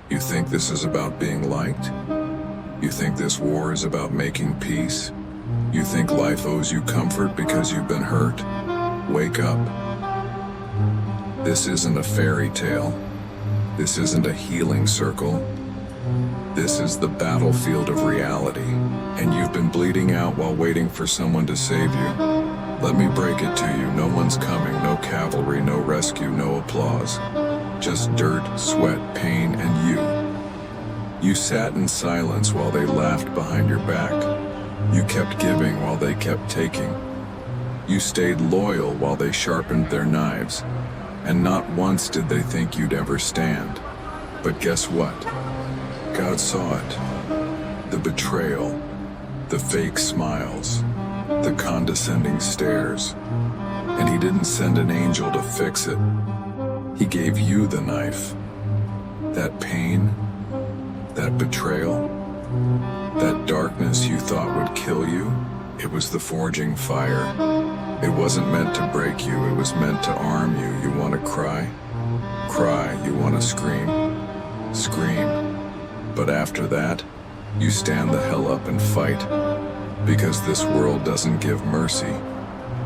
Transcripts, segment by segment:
You think this is about being liked? You think this war is about making peace? You think life owes you comfort because you've been hurt? Wake up. This isn't a fairy tale. This isn't a healing circle. This is the battlefield of reality, and you've been bleeding out while waiting for someone to save you. Let me break it to you, no one's coming, no cavalry, no rescue, no applause. Just dirt, sweat, pain, and you. You sat in silence while they laughed behind your back. You kept giving while they kept taking. You stayed loyal while they sharpened their knives. And not once did they think you'd ever stand. But guess what? God saw it. The betrayal, the fake smiles, the condescending stares. And he didn't send an angel to fix it. He gave you the knife. That pain, that betrayal, that darkness you thought would kill you, it was the forging fire. It wasn't meant to break you, it was meant to arm you. You want to cry? Cry. You want to scream? Scream. But after that, you stand the hell up and fight. Because this world doesn't give mercy.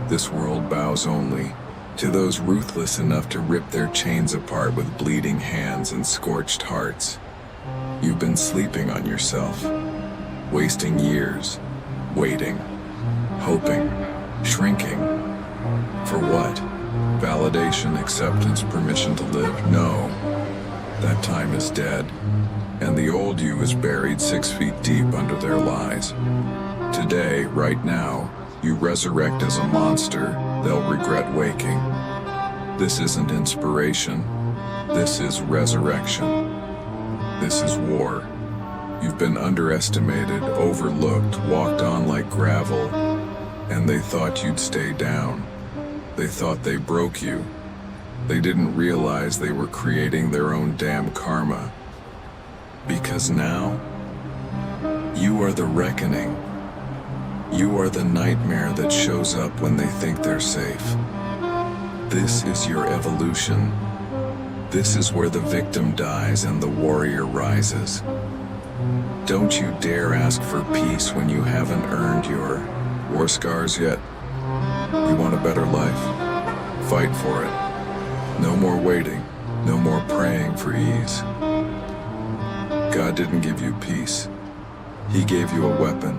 This world bows only to those ruthless enough to rip their chains apart with bleeding hands and scorched hearts. You've been sleeping on yourself, wasting years, waiting, hoping, shrinking. For what? Validation, acceptance, permission to live? No. That time is dead, and the old you is buried 6 feet deep under their lies. Today, right now, you resurrect as a monster they'll regret waking. This isn't inspiration. This is resurrection. This is war. You've been underestimated, overlooked, walked on like gravel, and they thought you'd stay down. They thought they broke you. They didn't realize they were creating their own damn karma. Because now, you are the reckoning. You are the nightmare that shows up when they think they're safe. This is your evolution. This is where the victim dies and the warrior rises. Don't you dare ask for peace when you haven't earned your war scars yet. You want a better life? Fight for it. No more waiting. No more praying for ease. God didn't give you peace. He gave you a weapon.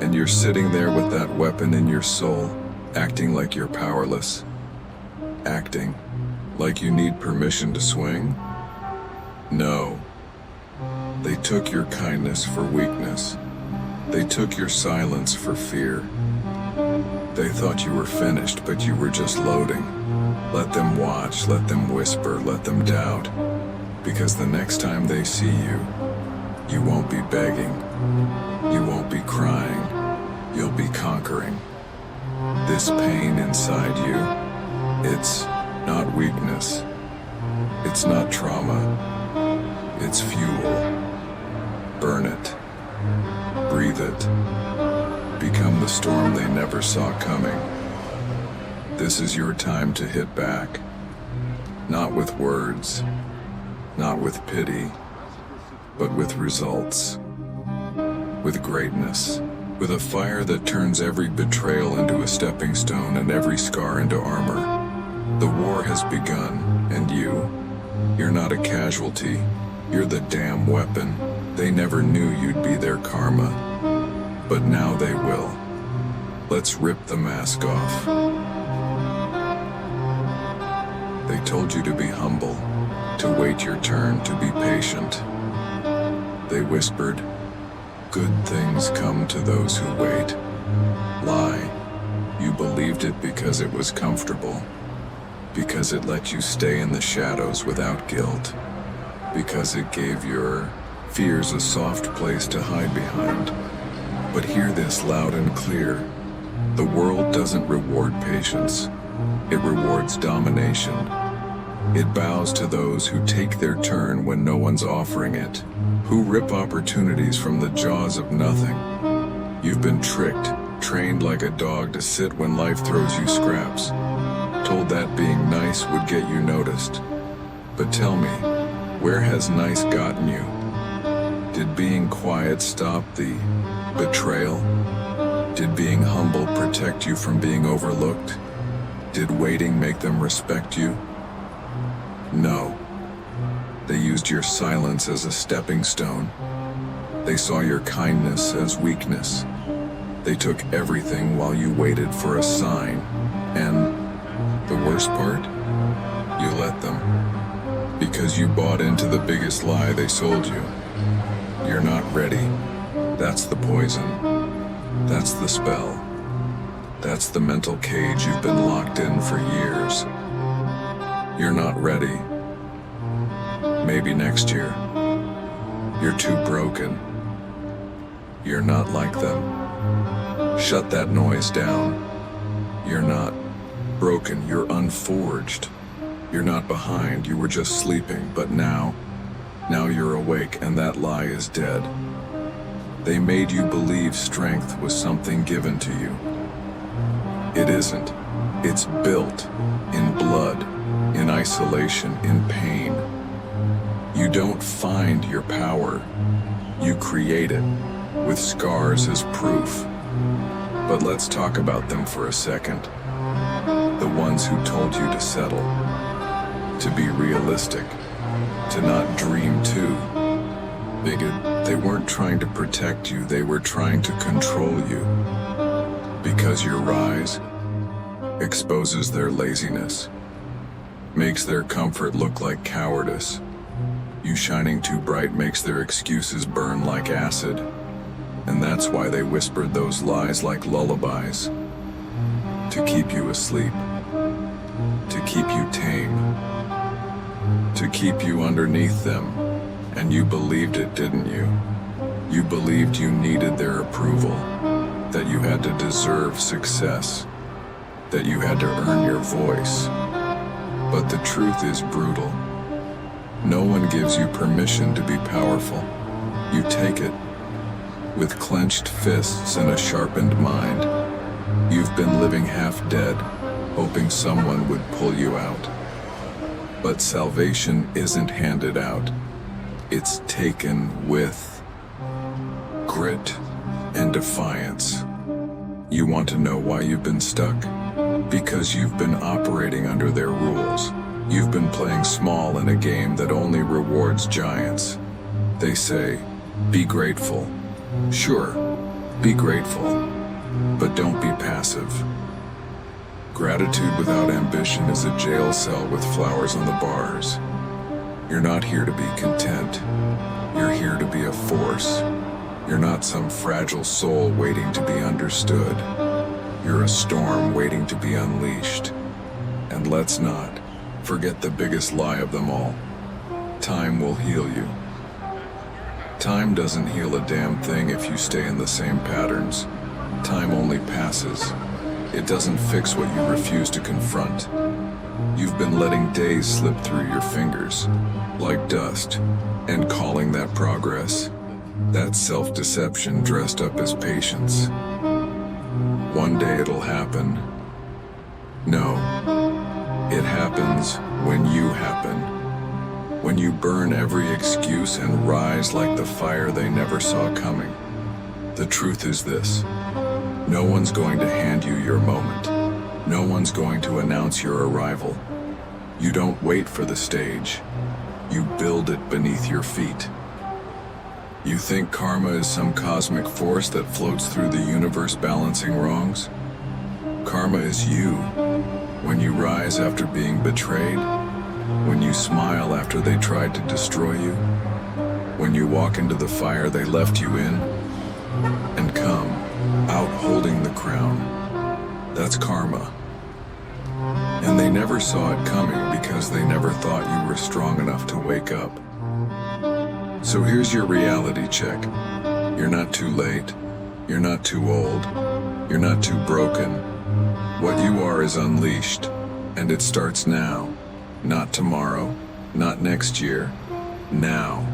And you're sitting there with that weapon in your soul, acting like you're powerless. Acting like you need permission to swing? No. They took your kindness for weakness. They took your silence for fear. They thought you were finished, but you were just loading. Let them watch, let them whisper, let them doubt. Because the next time they see you, you won't be begging. You won't be crying. You'll be conquering. This pain inside you, it's not weakness. It's not trauma. It's fuel. Burn it. Breathe it. Become the storm they never saw coming. This is your time to hit back. Not with words, not with pity, but with results. With greatness. With a fire that turns every betrayal into a stepping stone and every scar into armor. The war has begun, and you're not a casualty. You're the damn weapon. They never knew you'd be their karma. But now they will. Let's rip the mask off. They told you to be humble, to wait your turn, to be patient. They whispered, good things come to those who wait. Lie. You believed it because it was comfortable. Because it let you stay in the shadows without guilt. Because it gave your fears a soft place to hide behind. But hear this loud and clear. The world doesn't reward patience. It rewards domination. It bows to those who take their turn when no one's offering it. Who rip opportunities from the jaws of nothing. You've been tricked, trained like a dog to sit when life throws you scraps. Told that being nice would get you noticed. But tell me, Where has nice gotten you? Did being quiet stop the betrayal? Did being humble protect you from being overlooked? Did waiting make them respect you? No. They used your silence as a stepping stone. They saw your kindness as weakness. They took everything while you waited for a sign. And the worst part? You let them. Because you bought into the biggest lie they sold you. You're not ready. That's the poison. That's the spell. That's the mental cage you've been locked in for years. You're not ready. Maybe next year. You're too broken. You're not like them. Shut that noise down. You're not broken, you're unforged. You're not behind, you were just sleeping, but now you're awake and that lie is dead. They made you believe strength was something given to you. It isn't. It's built in blood, in isolation, in pain. You don't find your power. You create it, with scars as proof. But let's talk about them for a second. The ones who told you to settle, to be realistic, to not dream too. They weren't trying to protect you, they were trying to control you. Because your rise exposes their laziness, makes their comfort look like cowardice. You shining too bright makes their excuses burn like acid. And that's why they whispered those lies like lullabies. To keep you asleep. To keep you tame. To keep you underneath them. And you believed it, didn't you? You believed you needed their approval. That you had to deserve success. That you had to earn your voice. But the truth is brutal. No one gives you permission to be powerful. You take it. With clenched fists and a sharpened mind. You've been living half dead, hoping someone would pull you out. But salvation isn't handed out. It's taken with grit and defiance. You want to know why you've been stuck? Because you've been operating under their rules. You've been playing small in a game that only rewards giants. They say, be grateful. Sure, be grateful, but don't be passive. Gratitude without ambition is a jail cell with flowers on the bars. You're not here to be content. You're here to be a force. You're not some fragile soul waiting to be understood. You're a storm waiting to be unleashed. And let's not forget the biggest lie of them all. Time will heal you. Time doesn't heal a damn thing if you stay in the same patterns. Time only passes. It doesn't fix what you refuse to confront. You've been letting days slip through your fingers, like dust, and calling that progress. That's self-deception dressed up as patience. One day it'll happen. No, it happens when you happen. When you burn every excuse and rise like the fire they never saw coming. The truth is this. No one's going to hand you your moment. No one's going to announce your arrival. You don't wait for the stage. You build it beneath your feet. You think karma is some cosmic force that floats through the universe balancing wrongs? Karma is you. When you rise after being betrayed, when you smile after they tried to destroy you, when you walk into the fire they left you in, and come out holding the crown. That's karma. And they never saw it coming because they never thought you were strong enough to wake up. So here's your reality check. You're not too late. You're not too old. You're not too broken. What you are is unleashed, and it starts now. Not tomorrow, not next year, now.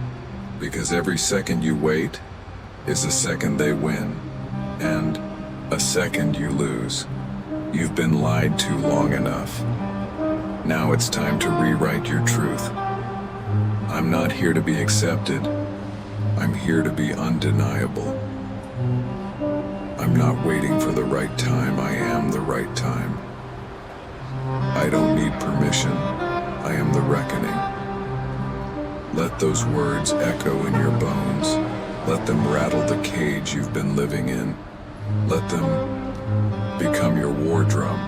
Because every second you wait is a second they win, and a second you lose. You've been lied to long enough. Now it's time to rewrite your truth. I'm not here to be accepted. I'm here to be undeniable. I'm not waiting for the right time, I am the right time. I don't need permission, I am the reckoning. Let those words echo in your bones. Let them rattle the cage you've been living in. Let them become your war drum.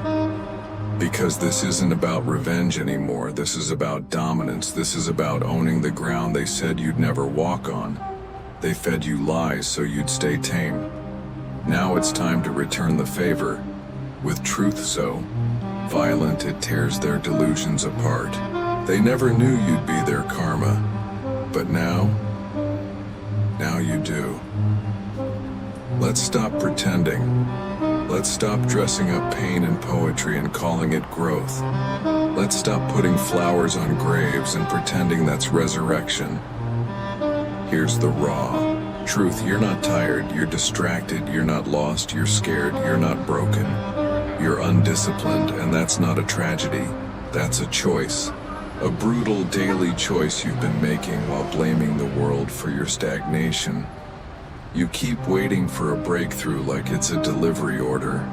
Because this isn't about revenge anymore. This is about dominance. This is about owning the ground they said you'd never walk on. They fed you lies so you'd stay tame. Now it's time to return the favor. With truth so violent it tears their delusions apart. They never knew you'd be their karma. But now you do. Let's stop pretending. Let's stop dressing up pain in poetry and calling it growth. Let's stop putting flowers on graves and pretending that's resurrection. Here's the raw truth. You're not tired, you're distracted, you're not lost, you're scared, you're not broken. You're undisciplined, and that's not a tragedy. That's a choice. A brutal daily choice you've been making while blaming the world for your stagnation. You keep waiting for a breakthrough like it's a delivery order.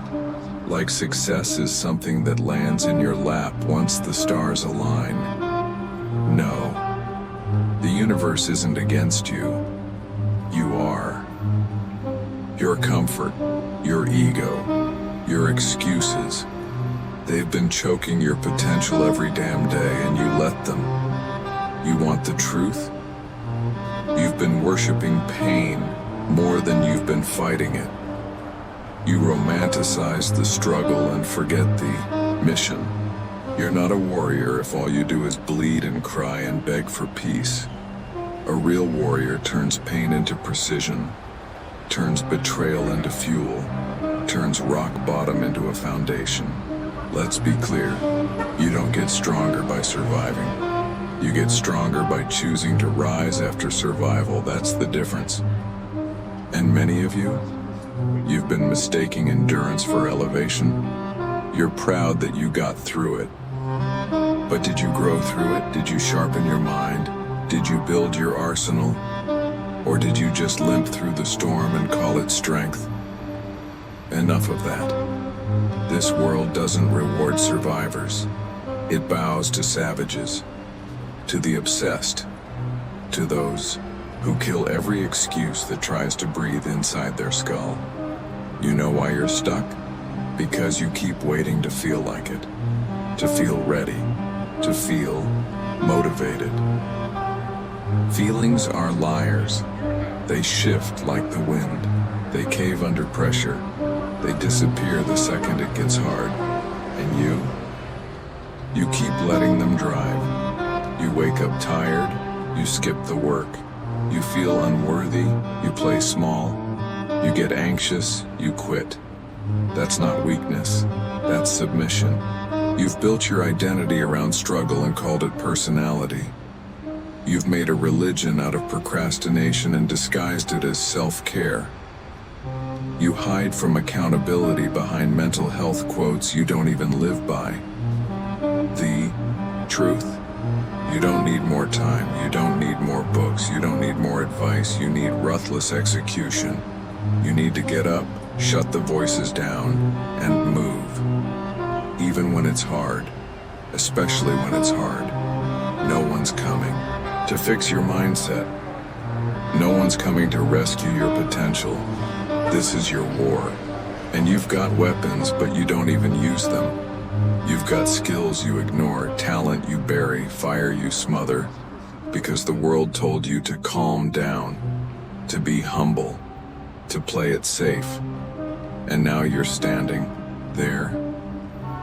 Like success is something that lands in your lap once the stars align. No. The universe isn't against you. You are. Your comfort, your ego, your excuses. They've been choking your potential every damn day and you let them. You want the truth? You've been worshiping pain more than you've been fighting it. You romanticize the struggle and forget the mission. You're not a warrior if all you do is bleed and cry and beg for peace. A real warrior turns pain into precision, turns betrayal into fuel, turns rock bottom into a foundation. Let's be clear, you don't get stronger by surviving. You get stronger by choosing to rise after survival. That's the difference. And many of you, you've been mistaking endurance for elevation. You're proud that you got through it. But did you grow through it? Did you sharpen your mind? Did you build your arsenal? Or did you just limp through the storm and call it strength? Enough of that. This world doesn't reward survivors. It bows to savages, to the obsessed, to those who kill every excuse that tries to breathe inside their skull. You know why you're stuck? Because you keep waiting to feel like it, to feel ready, to feel motivated. Feelings are liars. They shift like the wind. They cave under pressure. They disappear the second it gets hard. And you keep letting them drive. You wake up tired, you skip the work. You feel unworthy, you play small. You get anxious, you quit. That's not weakness, that's submission. You've built your identity around struggle and called it personality. You've made a religion out of procrastination and disguised it as self-care. You hide from accountability behind mental health quotes you don't even live by. The truth. You don't need more time, you don't need more books, you don't need more advice, you need ruthless execution. You need to get up, shut the voices down, and move. Even when it's hard, especially when it's hard. No one's coming to fix your mindset. No one's coming to rescue your potential. This is your war, and you've got weapons, but you don't even use them. You've got skills you ignore, talent you bury, fire you smother, because the world told you to calm down, to be humble, to play it safe. And now you're standing there,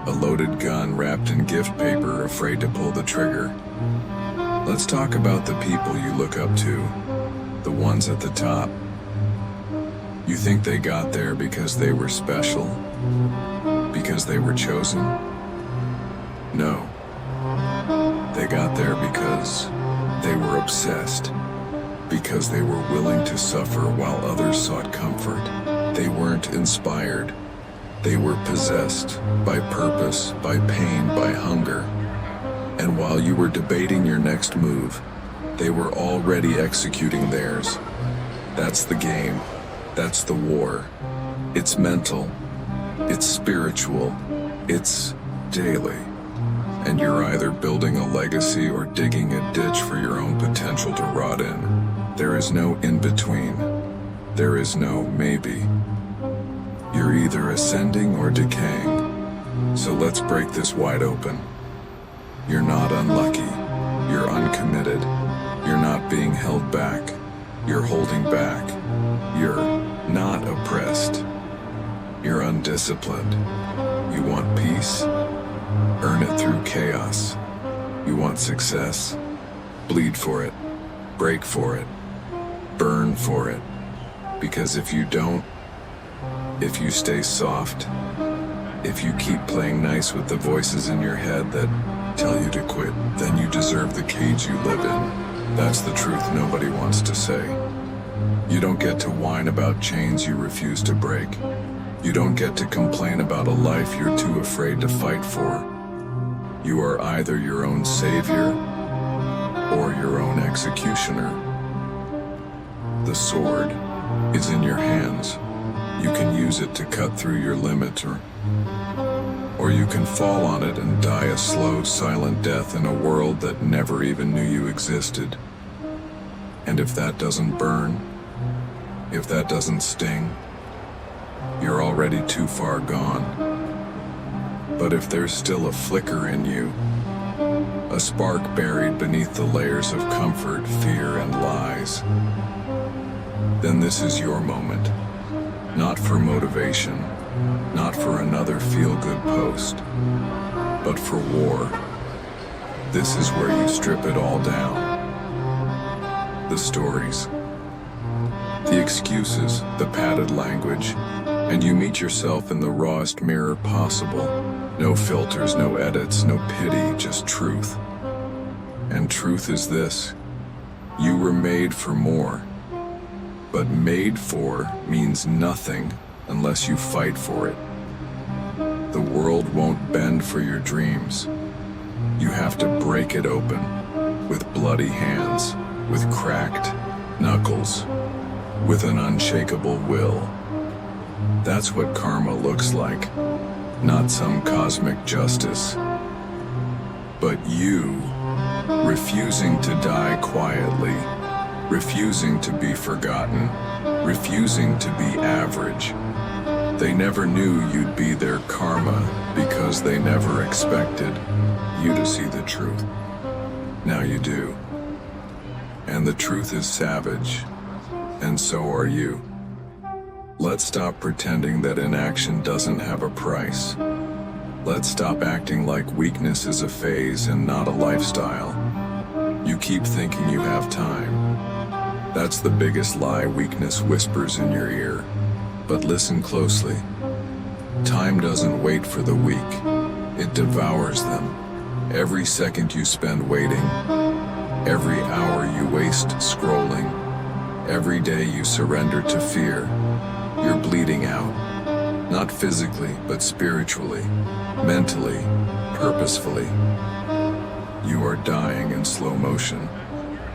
a loaded gun wrapped in gift paper, afraid to pull the trigger. Let's talk about the people you look up to, the ones at the top. You think they got there because they were special? Because they were chosen? No. They got there because they were obsessed. Because they were willing to suffer while others sought comfort. They weren't inspired. They were possessed by purpose, by pain, by hunger. And while you were debating your next move, They were already executing theirs. That's the game. That's the war. It's mental. It's spiritual. It's daily. And you're either building a legacy or digging a ditch for your own potential to rot in. There is no in-between. There is no maybe. You're either ascending or decaying. So let's break this wide open. You're not unlucky. You're uncommitted. You're not being held back. You're holding back. You're not oppressed. You're undisciplined. You want peace? Earn it through chaos. You want success? Bleed for it. Break for it. Burn for it. Because if you don't, if you stay soft, if you keep playing nice with the voices in your head that tell you to quit, then you deserve the cage you live in. That's the truth nobody wants to say. You don't get to whine about chains you refuse to break. You don't get to complain about a life you're too afraid to fight for. You are either your own savior or your own executioner. The sword is in your hands. You can use it to cut through your limits, or you can fall on it and die a slow, silent death in a world that never even knew you existed. And if that doesn't burn, if that doesn't sting, you're already too far gone. But if there's still a flicker in you, a spark buried beneath the layers of comfort, fear, and lies, then this is your moment. Not for motivation, not for another feel-good post, but for war. This is where you strip it all down. The stories, the excuses, the padded language, and you meet yourself in the rawest mirror possible. No filters, no edits, no pity, just truth. And truth is this: you were made for more. But made for means nothing unless you fight for it. The world won't bend for your dreams. You have to break it open with bloody hands, with cracked knuckles, with an unshakable will. That's what karma looks like, not some cosmic justice, but you refusing to die quietly, refusing to be forgotten, refusing to be average. They never knew you'd be their karma because they never expected you to see the truth. Now you do. And the truth is savage, and so are you. Let's stop pretending that inaction doesn't have a price. Let's stop acting like weakness is a phase and not a lifestyle. You keep thinking you have time. That's the biggest lie weakness whispers in your ear. But listen closely. Time doesn't wait for the weak. It devours them. Every second you spend waiting, every hour you waste scrolling, every day you surrender to fear, you're bleeding out. Not physically, but spiritually, mentally, purposefully. You are dying in slow motion,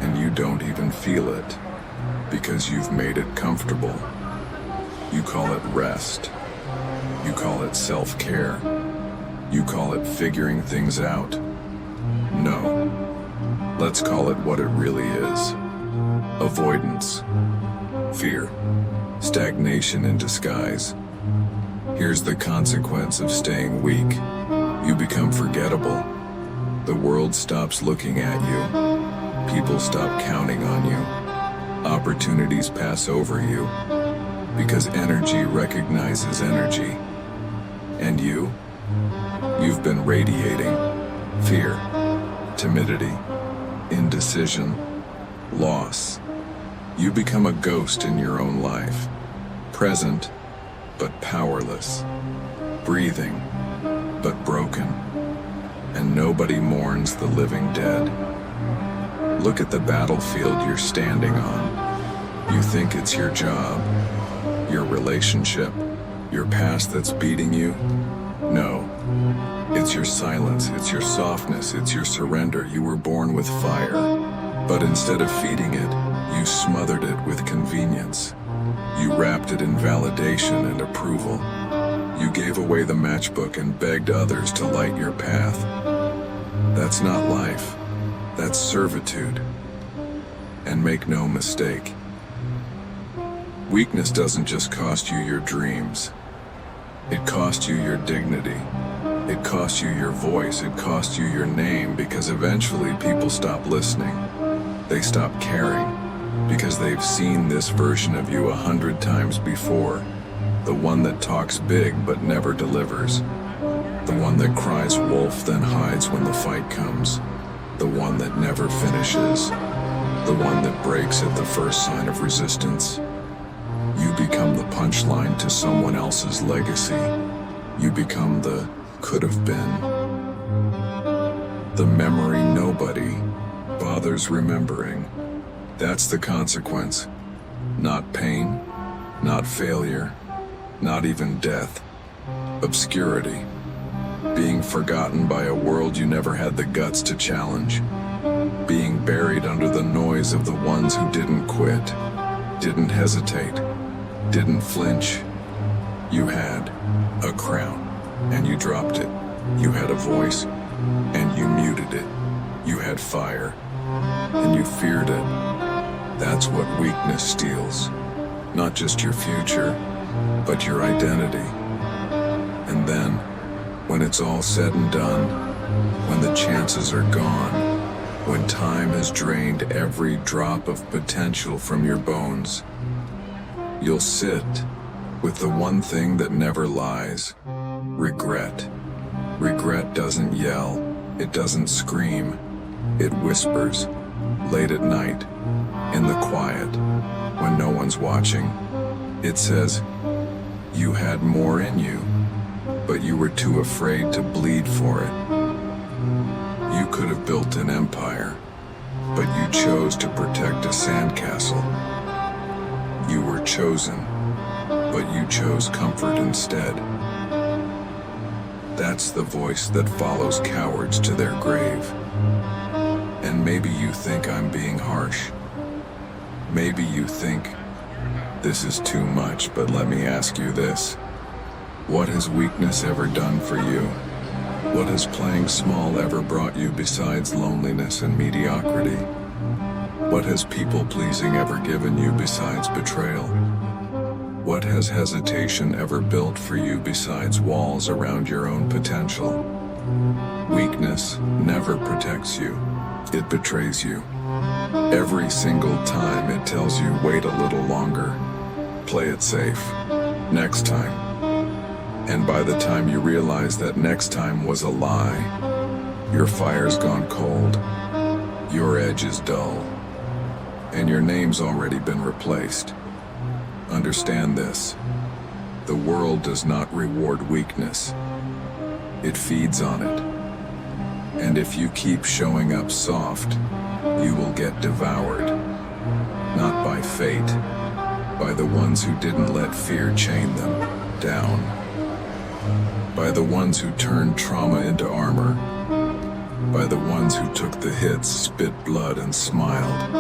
and you don't even feel it, because you've made it comfortable. You call it rest. You call it self-care. You call it figuring things out. No. Let's call it what it really is. Avoidance. Fear. Stagnation in disguise. Here's the consequence of staying weak. You become forgettable. The world stops looking at you. People stop counting on you. Opportunities pass over you. Because energy recognizes energy. And you've been radiating fear, timidity, indecision, loss. You become a ghost in your own life, present but powerless, breathing but broken, and nobody mourns the living dead. Look at the battlefield you're standing on. You think it's your job, your relationship, your past that's beating you? No. It's your silence, it's your softness, it's your surrender. You were born with fire. But instead of feeding it, you smothered it with convenience. You wrapped it in validation and approval. You gave away the matchbook and begged others to light your path. That's not life. That's servitude. And make no mistake, weakness doesn't just cost you your dreams. It costs you your dignity. It costs you your voice. It costs you your name, because eventually people stop listening. They stop caring because they've seen this version of you 100 times before. The one that talks big but never delivers. The one that cries wolf then hides when the fight comes. The one that never finishes. The one that breaks at the first sign of resistance. You become the punchline to someone else's legacy. You become the could have been. The memory nobody bothers remembering. That's the consequence. Not pain, not failure, not even death. Obscurity. Being forgotten by a world you never had the guts to challenge. Being buried under the noise of the ones who didn't quit, didn't hesitate, didn't flinch. You had a crown, and you dropped it. You had a voice, and you muted it. You had fire, and you feared it. That's what weakness steals. Not just your future, but your identity. And then, when it's all said and done, when the chances are gone, when time has drained every drop of potential from your bones, you'll sit with the one thing that never lies: regret. Regret doesn't yell, it doesn't scream, it whispers, late at night, in the quiet, when no one's watching. It says, you had more in you, but you were too afraid to bleed for it. You could have built an empire, but you chose to protect a sandcastle. You were chosen, but you chose comfort instead. That's the voice that follows cowards to their grave. And maybe you think I'm being harsh. Maybe you think this is too much, but let me ask you this. What has weakness ever done for you? What has playing small ever brought you besides loneliness and mediocrity? What has people-pleasing ever given you besides betrayal? What has hesitation ever built for you besides walls around your own potential? Weakness never protects you. It betrays you. Every single time it tells you, wait a little longer. Play it safe. Next time. And by the time you realize that next time was a lie, your fire's gone cold, your edge is dull, and your name's already been replaced. Understand this. The world does not reward weakness. It feeds on it. And if you keep showing up soft, you will get devoured. Not by fate, by the ones who didn't let fear chain them down. By the ones who turned trauma into armor. By the ones who took the hits, spit blood, and smiled.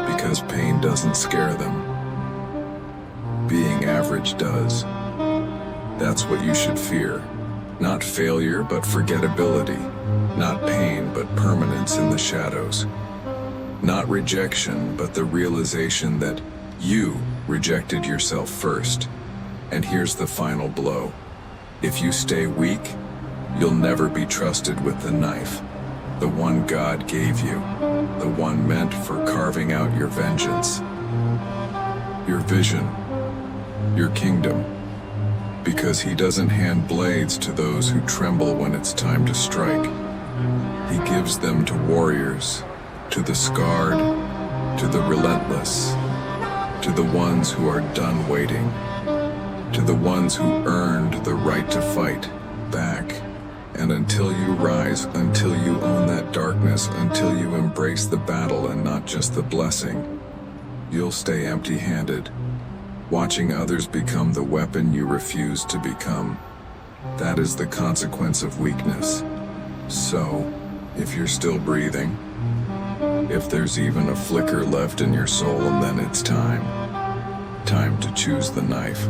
Because pain doesn't scare them. Being average does. That's what you should fear. Not failure, but forgettability. Not pain, but permanence in the shadows. Not rejection, but the realization that you rejected yourself first. And here's the final blow. If you stay weak, you'll never be trusted with the knife. The one God gave you. The one meant for carving out your vengeance. Your vision. Your kingdom. Because he doesn't hand blades to those who tremble when it's time to strike. He gives them to warriors, to the scarred, to the relentless, to the ones who are done waiting, to the ones who earned the right to fight back. And until you rise, until you own that darkness, until you embrace the battle and not just the blessing, you'll stay empty-handed, watching others become the weapon you refuse to become. That is the consequence of weakness. So, if you're still breathing, if there's even a flicker left in your soul, and then it's time. Time to choose the knife.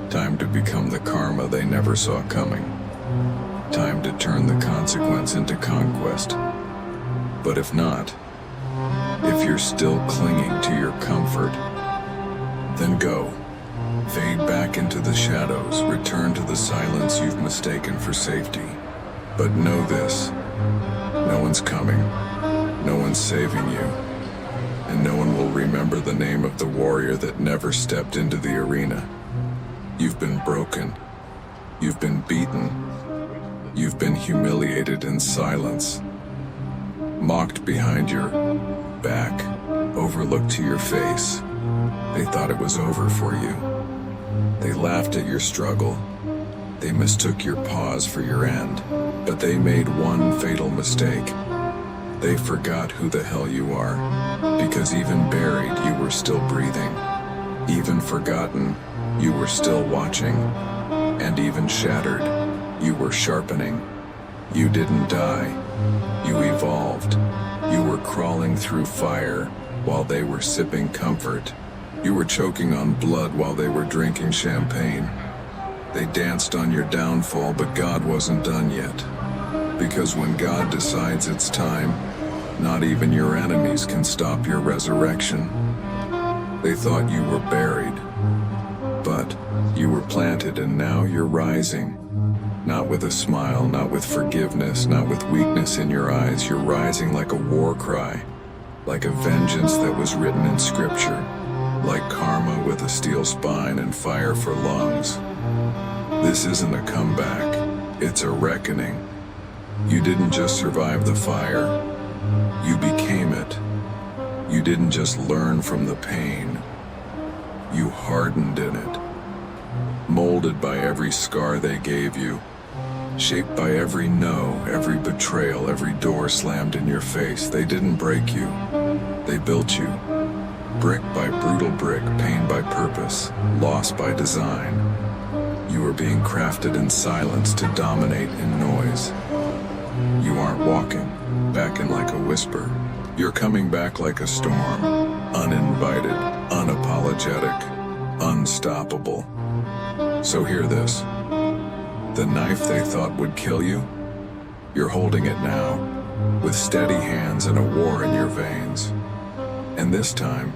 Time to become the karma they never saw coming. Time to turn the consequence into conquest. But if not, if you're still clinging to your comfort, then go. Fade back into the shadows, return to the silence you've mistaken for safety. But know this, no one's coming, no one's saving you, and no one will remember the name of the warrior that never stepped into the arena. You've been broken, you've been beaten, you've been humiliated in silence, mocked behind your back, overlooked to your face. They thought it was over for you. They laughed at your struggle. They mistook your pause for your end. But they made one fatal mistake. They forgot who the hell you are. Because even buried, you were still breathing. Even forgotten, you were still watching. And even shattered, you were sharpening. You didn't die. You evolved. You were crawling through fire while they were sipping comfort. You were choking on blood while they were drinking champagne. They danced on your downfall, but God wasn't done yet. Because when God decides it's time, not even your enemies can stop your resurrection. They thought you were buried, but you were planted, and now you're rising. Not with a smile, not with forgiveness, not with weakness in your eyes. You're rising like a war cry, like a vengeance that was written in scripture, like karma with a steel spine and fire for lungs. This isn't a comeback, it's a reckoning. You didn't just survive the fire, you became it. You didn't just learn from the pain, you hardened in it. Molded by every scar they gave you, shaped by every no, every betrayal, every door slammed in your face. They didn't break you, they built you. Brick by brutal brick, pain by purpose, loss by design. You are being crafted in silence to dominate in noise. You aren't walking back in like a whisper. You're coming back like a storm, uninvited, unapologetic, unstoppable. So hear this. The knife they thought would kill you, you're holding it now, with steady hands and a war in your veins. And this time,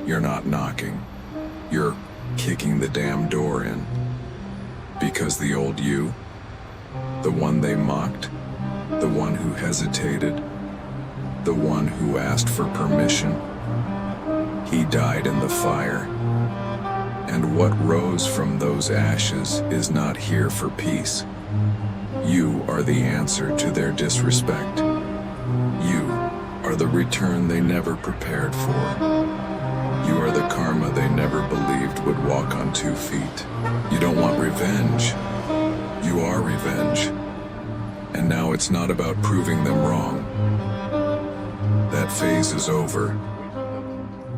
you're not knocking. You're kicking the damn door in. Because the old you, the one they mocked, the one who hesitated, the one who asked for permission, he died in the fire. And what rose from those ashes is not here for peace. You are the answer to their disrespect. You are the return they never prepared for. You are the karma they never believed would walk on 2 feet. You don't want revenge. You are revenge. And now it's not about proving them wrong. That phase is over.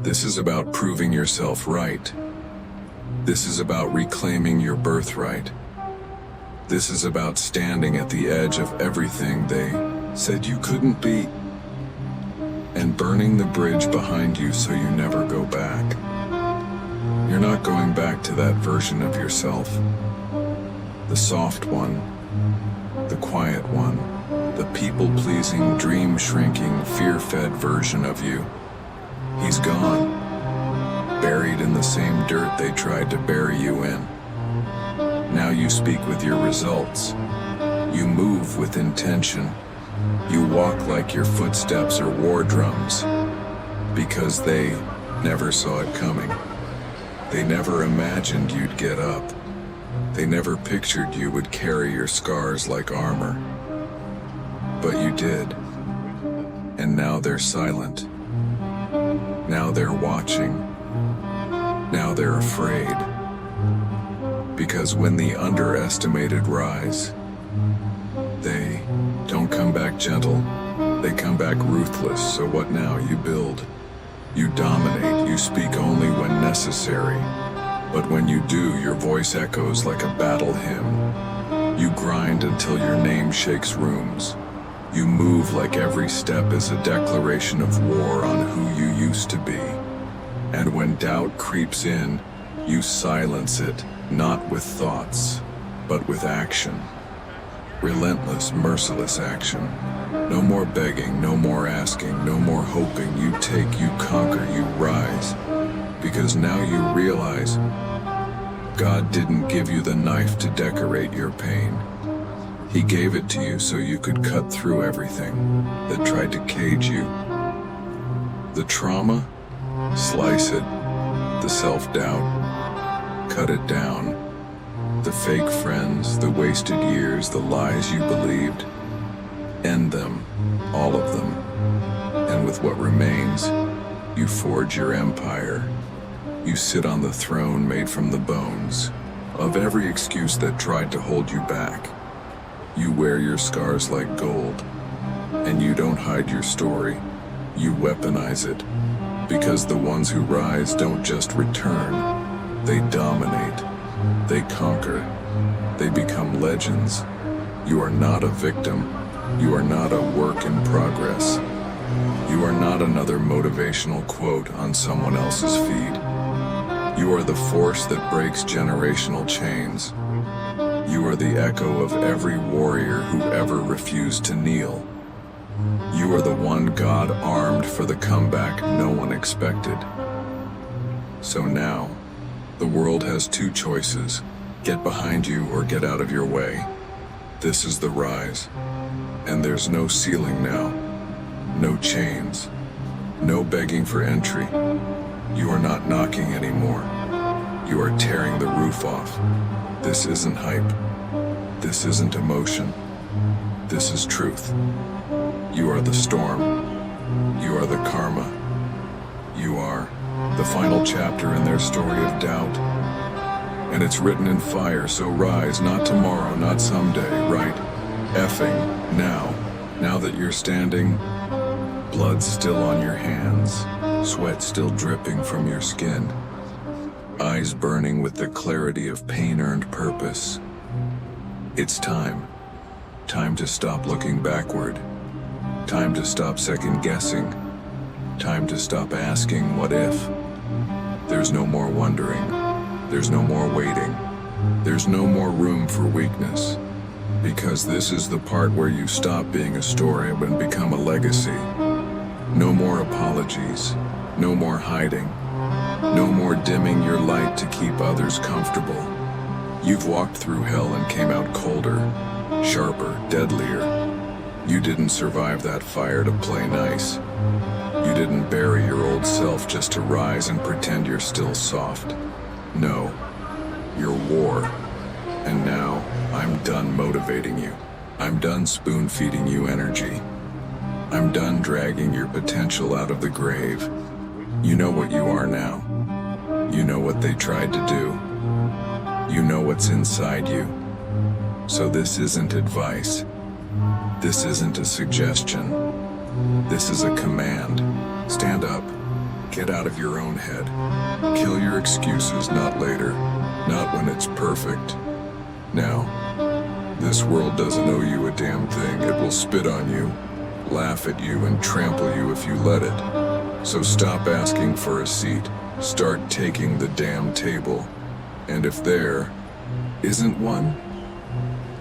This is about proving yourself right. This is about reclaiming your birthright. This is about standing at the edge of everything they said you couldn't be, and burning the bridge behind you so you never go back. You're not going back to that version of yourself. The soft one, the quiet one, the people-pleasing, dream-shrinking, fear-fed version of you. He's gone. Buried in the same dirt they tried to bury you in. Now you speak with your results. You move with intention. You walk like your footsteps are war drums. Because they never saw it coming. They never imagined you'd get up. They never pictured you would carry your scars like armor. But you did. And now they're silent. Now they're watching. Now they're afraid. Because when the underestimated rise, they don't come back gentle. They come back ruthless. So what now? You build. You dominate. You speak only when necessary. But when you do, your voice echoes like a battle hymn. You grind until your name shakes rooms. You move like every step is a declaration of war on who you used to be. And when doubt creeps in, you silence it, not with thoughts, but with action. Relentless, merciless action. No more begging, no more asking, no more hoping. You take, you conquer, you rise. Because now you realize God didn't give you the knife to decorate your pain. He gave it to you so you could cut through everything that tried to cage you. The trauma, slice it. The self-doubt, cut it down. The fake friends, the wasted years, the lies you believed, end them, all of them. And with what remains, you forge your empire. You sit on the throne made from the bones of every excuse that tried to hold you back. You wear your scars like gold, and you don't hide your story. You weaponize it, because the ones who rise don't just return, they dominate, they conquer, they become legends. You are not a victim, you are not a work in progress. You are not another motivational quote on someone else's feed. You are the force that breaks generational chains. You are the echo of every warrior who ever refused to kneel. You are the one God armed for the comeback no one expected. So now, the world has two choices: get behind you or get out of your way. This is the rise, and there's no ceiling now, no chains, no begging for entry. You are not knocking anymore. You are tearing the roof off. This isn't hype. This isn't emotion. This is truth. You are the storm. You are the karma. You are the final chapter in their story of doubt. And it's written in fire, so rise, not tomorrow, not someday, right? Effing now. Now that you're standing, blood still on your hands, sweat still dripping from your skin, eyes burning with the clarity of pain-earned purpose. It's time. Time to stop looking backward. Time to stop second-guessing. Time to stop asking, what if? There's no more wondering. There's no more waiting. There's no more room for weakness. Because this is the part where you stop being a story and become a legacy. No more apologies. No more hiding. No more dimming your light to keep others comfortable. You've walked through hell and came out colder, sharper, deadlier. You didn't survive that fire to play nice. You didn't bury your old self just to rise and pretend you're still soft. No, you're war. And now, I'm done motivating you. I'm done spoon-feeding you energy. I'm done dragging your potential out of the grave. You know what you are now. You know what they tried to do. You know what's inside you. So this isn't advice. This isn't a suggestion. This is a command. Stand up. Get out of your own head. Kill your excuses, not later. Not when it's perfect. Now, this world doesn't owe you a damn thing. It will spit on you, laugh at you, and trample you if you let it. So stop asking for a seat. Start taking the damn table. And if there isn't one,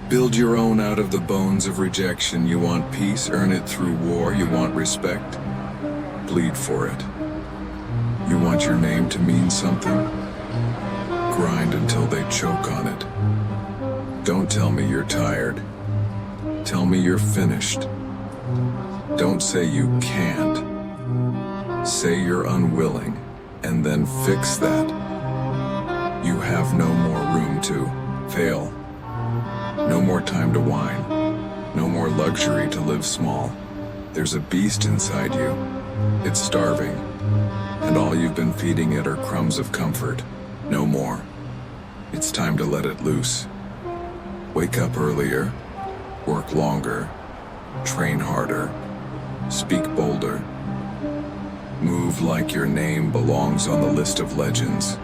build your own out of the bones of rejection. You want peace? Earn it through war. You want respect? Bleed for it. You want your name to mean something? Grind until they choke on it. Don't tell me you're tired. Tell me you're finished. Don't say you can't. Say you're unwilling, and then fix that. You have no more room to fail. No more time to whine. No more luxury to live small. There's a beast inside you. It's starving. And all you've been feeding it are crumbs of comfort. No more. It's time to let it loose. Wake up earlier. Work longer. Train harder. Speak bolder. Move like your name belongs on the list of legends.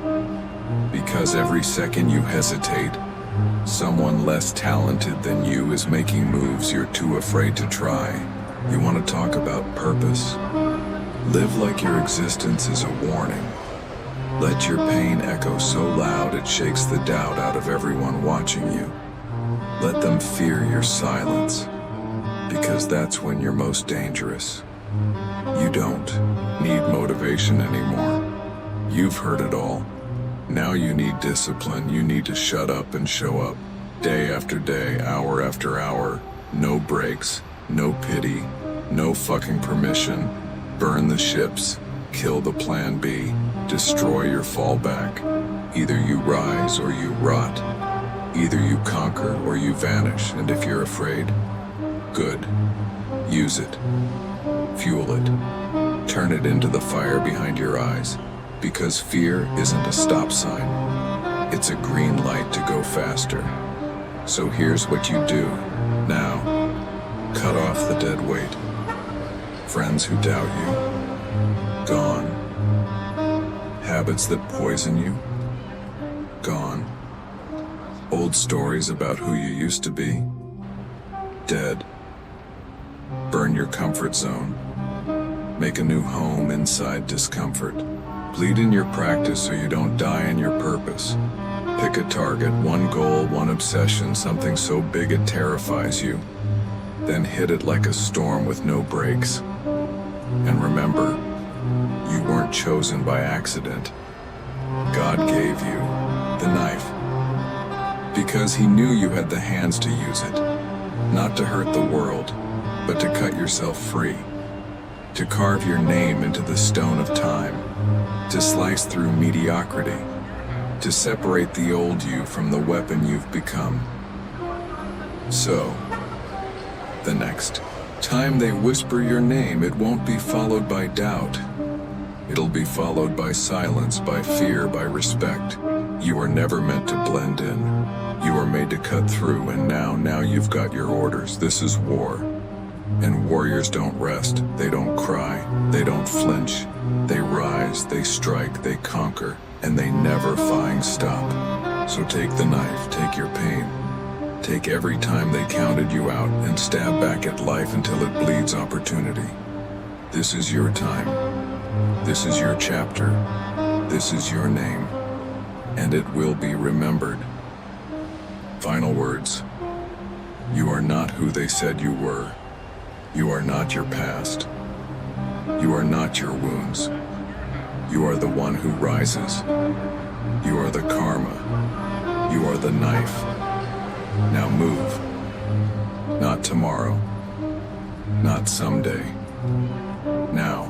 Because every second you hesitate, Someone less talented than you is making moves you're too afraid to try. You want to talk about purpose? Live like your existence is a warning. Let your pain echo so loud it shakes the doubt out of everyone watching you. Let them fear your silence, because that's when you're most dangerous. You don't need motivation anymore. You've heard it all. Now you need discipline. You need to shut up and show up. Day after day, hour after hour. No breaks, no pity, no fucking permission. Burn the ships, kill the plan B, destroy your fallback. Either you rise or you rot. Either you conquer or you vanish, and if you're afraid, good. Use it. Fuel it. Turn it into the fire behind your eyes, because fear isn't a stop sign. It's a green light to go faster. So here's what you do. Now, cut off the dead weight. Friends who doubt you, gone. Habits that poison you, gone. Old stories about who you used to be, dead. Burn your comfort zone. Make a new home inside discomfort. Bleed in your practice so you don't die in your purpose. Pick a target, one goal, one obsession, something so big it terrifies you. Then hit it like a storm with no brakes. And remember, you weren't chosen by accident. God gave you the knife because He knew you had the hands to use it, not to hurt the world, but to cut yourself free, to carve your name into the stone of time, to slice through mediocrity, to separate the old you from the weapon you've become. So, the next time they whisper your name, it won't be followed by doubt. It'll be followed by silence, by fear, by respect. You are never meant to blend in. You are made to cut through, and now you've got your orders. This is war. And warriors don't rest. They don't cry. They don't flinch. They rise, they strike, they conquer, and they never find stop. So take the knife, take your pain. Take every time they counted you out and stab back at life until it bleeds opportunity. This is your time. This is your chapter. This is your name. And it will be remembered. Final words. You are not who they said you were. You are not your past. You are not your wounds. You are the one who rises. You are the karma. You are the knife. Now move. Not tomorrow. Not someday. Now.